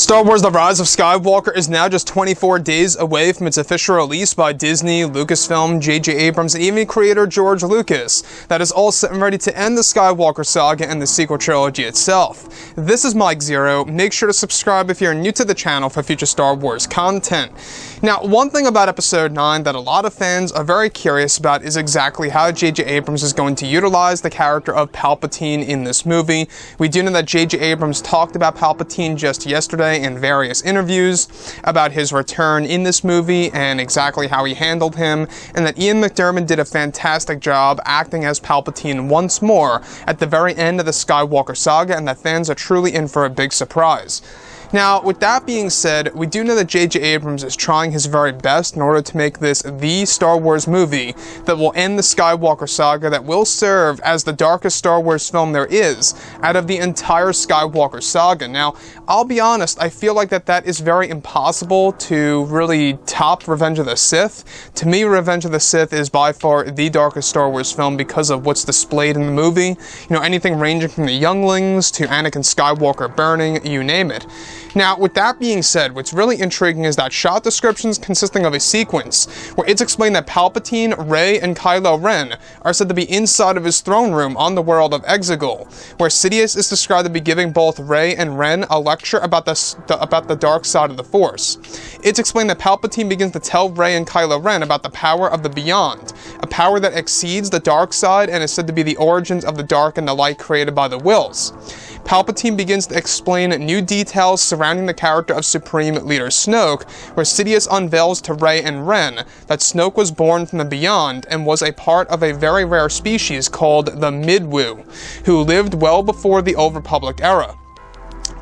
Star Wars The Rise of Skywalker is now just 24 days away from its official release by Disney, Lucasfilm, J.J. Abrams, and even creator George Lucas. That is all set and ready to end the Skywalker saga and the sequel trilogy itself. This is Mike Zero. Make sure to subscribe if you're new to the channel for future Star Wars content. Now, one thing about Episode 9 that a lot of fans are very curious about is exactly how J.J. Abrams is going to utilize the character of Palpatine in this movie. We do know that J.J. Abrams talked about Palpatine just yesterday in various interviews about his return in this movie and exactly how he handled him, and that Ian McDiarmid did a fantastic job acting as Palpatine once more at the very end of the Skywalker saga, and that fans are truly in for a big surprise. Now, with that being said, we do know that J.J. Abrams is trying his very best in order to make this the Star Wars movie that will end the Skywalker saga, that will serve as the darkest Star Wars film there is out of the entire Skywalker saga. Now, I'll be honest, I feel like that is very impossible to really top Revenge of the Sith. To me, Revenge of the Sith is by far the darkest Star Wars film because of what's displayed in the movie. You know, anything ranging from the younglings to Anakin Skywalker burning, you name it. Now, with that being said, what's really intriguing is that shot descriptions consisting of a sequence where it's explained that Palpatine, Rey, and Kylo Ren are said to be inside of his throne room on the world of Exegol, where Sidious is described to be giving both Rey and Ren a lecture about the dark side of the Force. It's explained that Palpatine begins to tell Rey and Kylo Ren about the power of the Beyond, a power that exceeds the dark side and is said to be the origins of the dark and the light created by the Wills. Palpatine begins to explain new details surrounding the character of Supreme Leader Snoke, where Sidious unveils to Rey and Ren that Snoke was born from the Beyond and was a part of a very rare species called the Midwu, who lived well before the Old Republic era.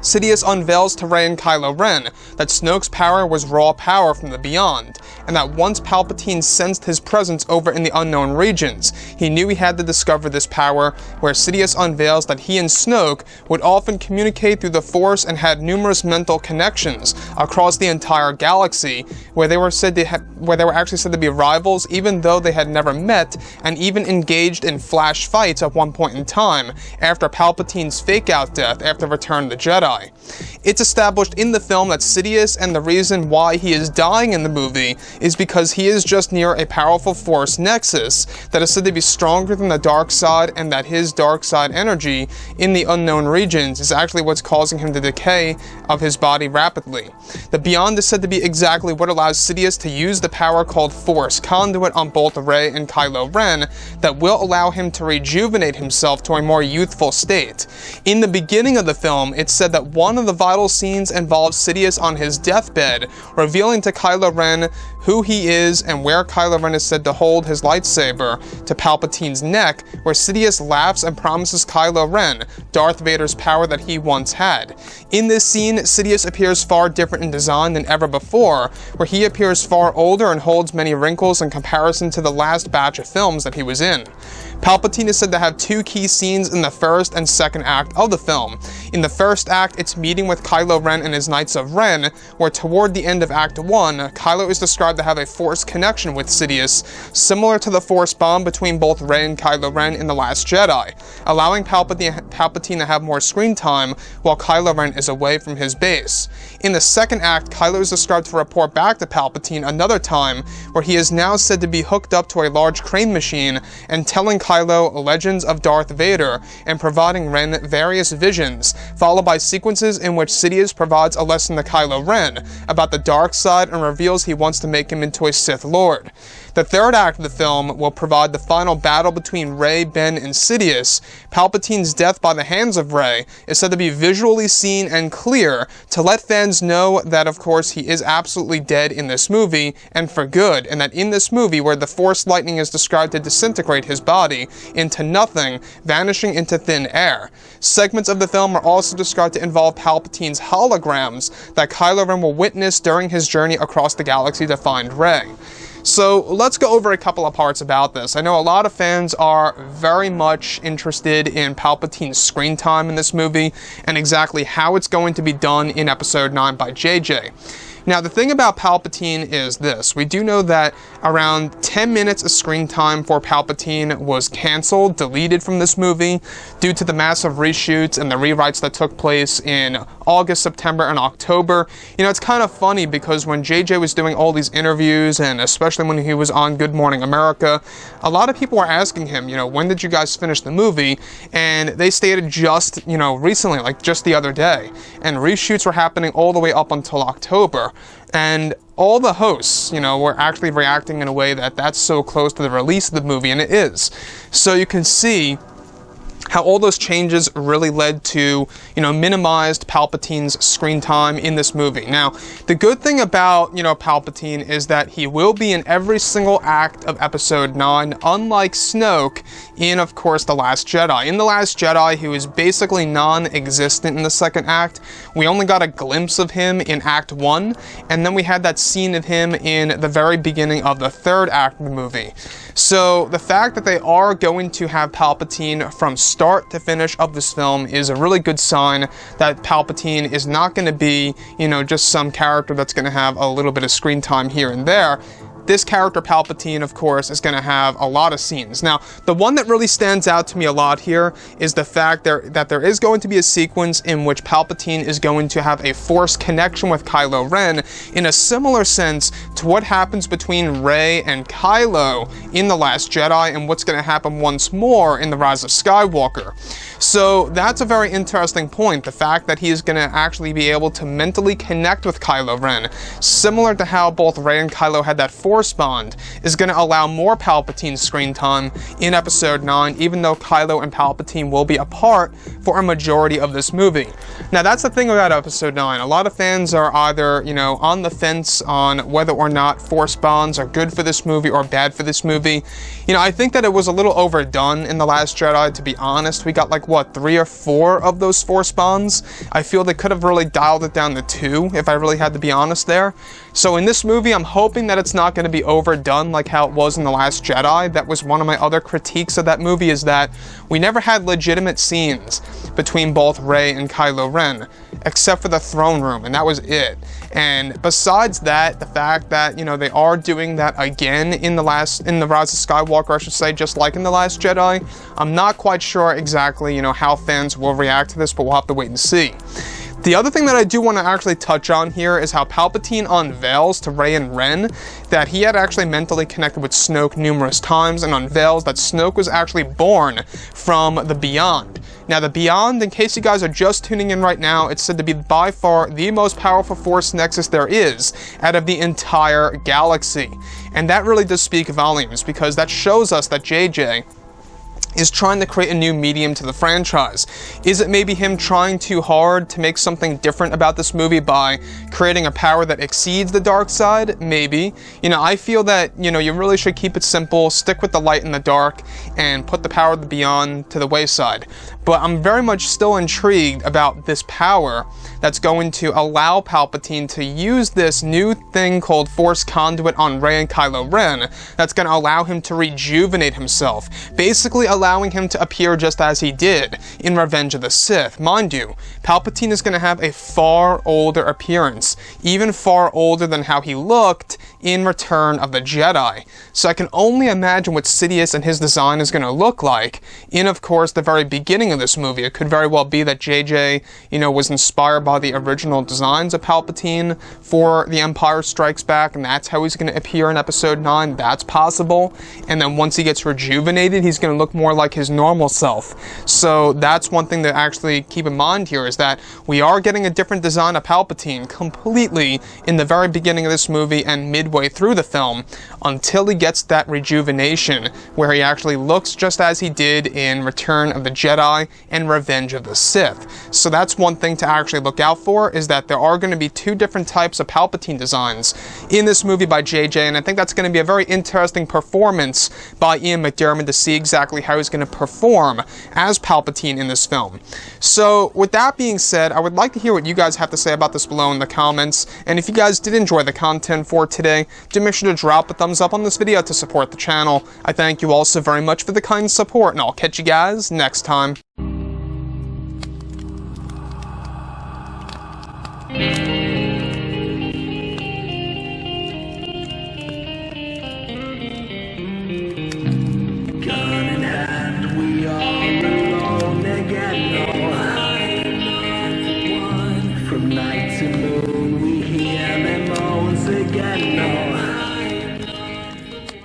Sidious unveils to Rey and Kylo Ren that Snoke's power was raw power from the Beyond, and that once Palpatine sensed his presence over in the unknown regions, he knew he had to discover this power, where Sidious unveils that he and Snoke would often communicate through the Force and had numerous mental connections across the entire galaxy, where they were actually said to be rivals, even though they had never met, and even engaged in flash fights at one point in time after Palpatine's fake-out death after Return of the Jedi. It's established in the film that Sidious, and the reason why he is dying in the movie, is because he is just near a powerful Force nexus that is said to be stronger than the dark side, and that his dark side energy in the unknown regions is actually what's causing him to decay of his body rapidly. The Beyond is said to be exactly what allows Sidious to use the power called Force Conduit on both Rey and Kylo Ren that will allow him to rejuvenate himself to a more youthful state. In the beginning of the film, it's said that one of the vital scenes involves Sidious on his deathbed, revealing to Kylo Ren who he is and where Kylo Ren is said to hold his lightsaber to Palpatine's neck, where Sidious laughs and promises Kylo Ren Darth Vader's power that he once had. In this scene, Sidious appears far different in design than ever before, where he appears far older and holds many wrinkles in comparison to the last batch of films that he was in. Palpatine is said to have two key scenes in the first and second act of the film. In the first act, it's meeting with Kylo Ren and his Knights of Ren, where toward the end of Act 1, Kylo is described to have a Force connection with Sidious, similar to the Force bomb between both Rey and Kylo Ren in The Last Jedi, allowing Palpatine to have more screen time while Kylo Ren is away from his base. In the second act, Kylo is described to report back to Palpatine another time, where he is now said to be hooked up to a large crane machine and telling Kylo legends of Darth Vader and providing Ren various visions, followed by sequences in which Sidious provides a lesson to Kylo Ren about the dark side and reveals he wants to make him into a Sith Lord. The third act of the film will provide the final battle between Rey, Ben, and Sidious. Palpatine's death by the hands of Rey is said to be visually seen and clear to let fans know that, of course, he is absolutely dead in this movie, and for good, and that in this movie, where the Force lightning is described to disintegrate his body into nothing, vanishing into thin air. Segments of the film are also described to involve Palpatine's holograms that Kylo Ren will witness during his journey across the galaxy to find Rey. So let's go over a couple of parts about this. I know a lot of fans are very much interested in Palpatine's screen time in this movie and exactly how it's going to be done in Episode 9 by JJ. Now, the thing about Palpatine is this. We do know that around 10 minutes of screen time for Palpatine was canceled, deleted from this movie, due to the massive reshoots and the rewrites that took place in August, September, and October. You know, it's kind of funny because when JJ was doing all these interviews, and especially when he was on Good Morning America, a lot of people were asking him, you know, when did you guys finish the movie? And they stated just, you know, recently, like just the other day. And reshoots were happening all the way up until October. And all the hosts, you know, were actually reacting in a way that that's so close to the release of the movie, and it is. So you can see how all those changes really led to, you know, minimized Palpatine's screen time in this movie. Now, the good thing about, you know, Palpatine is that he will be in every single act of Episode 9, unlike Snoke in, of course, The Last Jedi. In The Last Jedi, he was basically non-existent in the second act. We only got a glimpse of him in Act 1, and then we had that scene of him in the very beginning of the third act of the movie. So the fact that they are going to have Palpatine from start to finish of this film is a really good sign that Palpatine is not going to be, you know, just some character that's going to have a little bit of screen time here and there. This character, Palpatine, of course, is going to have a lot of scenes. Now, the one that really stands out to me a lot here is the fact that there is going to be a sequence in which Palpatine is going to have a Force connection with Kylo Ren in a similar sense to what happens between Rey and Kylo in The Last Jedi and what's going to happen once more in The Rise of Skywalker. So that's a very interesting point, the fact that he is going to actually be able to mentally connect with Kylo Ren, similar to how both Rey and Kylo had that Force bond, is going to allow more Palpatine screen time in Episode 9, even though Kylo and Palpatine will be apart for a majority of this movie. Now, that's the thing about Episode 9. A lot of fans are either, you know, on the fence on whether or not Force bonds are good for this movie or bad for this movie. You know, I think that it was a little overdone in The Last Jedi, to be honest. We got like, what, 3 or 4 of those Force bonds? I feel they could have really dialed it down to 2, if I really had to be honest there. So in this movie, I'm hoping that it's not going to be overdone like how it was in The Last Jedi. That was one of my other critiques of that movie, is that we never had legitimate scenes between both Rey and Kylo Ren, except for the throne room, and that was it. And besides that, the fact that, you know, they are doing that again in the Rise of Skywalker, I should say, just like in The Last Jedi, I'm not quite sure exactly, you know, how fans will react to this, but we'll have to wait and see. The other thing that I do want to actually touch on here is how Palpatine unveils to Rey and Ren that he had actually mentally connected with Snoke numerous times, and unveils that Snoke was actually born from the Beyond. Now, the Beyond, in case you guys are just tuning in right now, it's said to be by far the most powerful Force nexus there is out of the entire galaxy. And that really does speak volumes, because that shows us that JJ is trying to create a new medium to the franchise. Is it maybe him trying too hard to make something different about this movie by creating a power that exceeds the dark side? Maybe. You know, I feel that, you know, you really should keep it simple, stick with the light and the dark, and put the power of the Beyond to the wayside. But I'm very much still intrigued about this power that's going to allow Palpatine to use this new thing called Force Conduit on Rey and Kylo Ren that's going to allow him to rejuvenate himself, basically allowing him to appear just as he did in Revenge of the Sith. Mind you, Palpatine is going to have a far older appearance, even far older than how he looked in Return of the Jedi. So I can only imagine what Sidious and his design is going to look like in, of course, the very beginning of this movie. It could very well be that JJ, you know, was inspired by the original designs of Palpatine for The Empire Strikes Back, and that's how he's going to appear in Episode 9. That's possible. And then once he gets rejuvenated, he's going to look more like his normal self. So that's one thing to actually keep in mind here, is that we are getting a different design of Palpatine completely in the very beginning of this movie and midway through the film, until he gets that rejuvenation where he actually looks just as he did in Return of the Jedi and Revenge of the Sith. So that's one thing to actually look out for, is that there are going to be 2 different types of Palpatine designs in this movie by JJ, and I think that's going to be a very interesting performance by Ian McDiarmid to see exactly how he's going to perform as Palpatine in this film. So with that being said, I would like to hear what you guys have to say about this below in the comments, and if you guys did enjoy the content for today, do make sure to drop a thumbs up on this video to support the channel. I thank you all so very much for the kind support, and I'll catch you guys next time. from night to moon.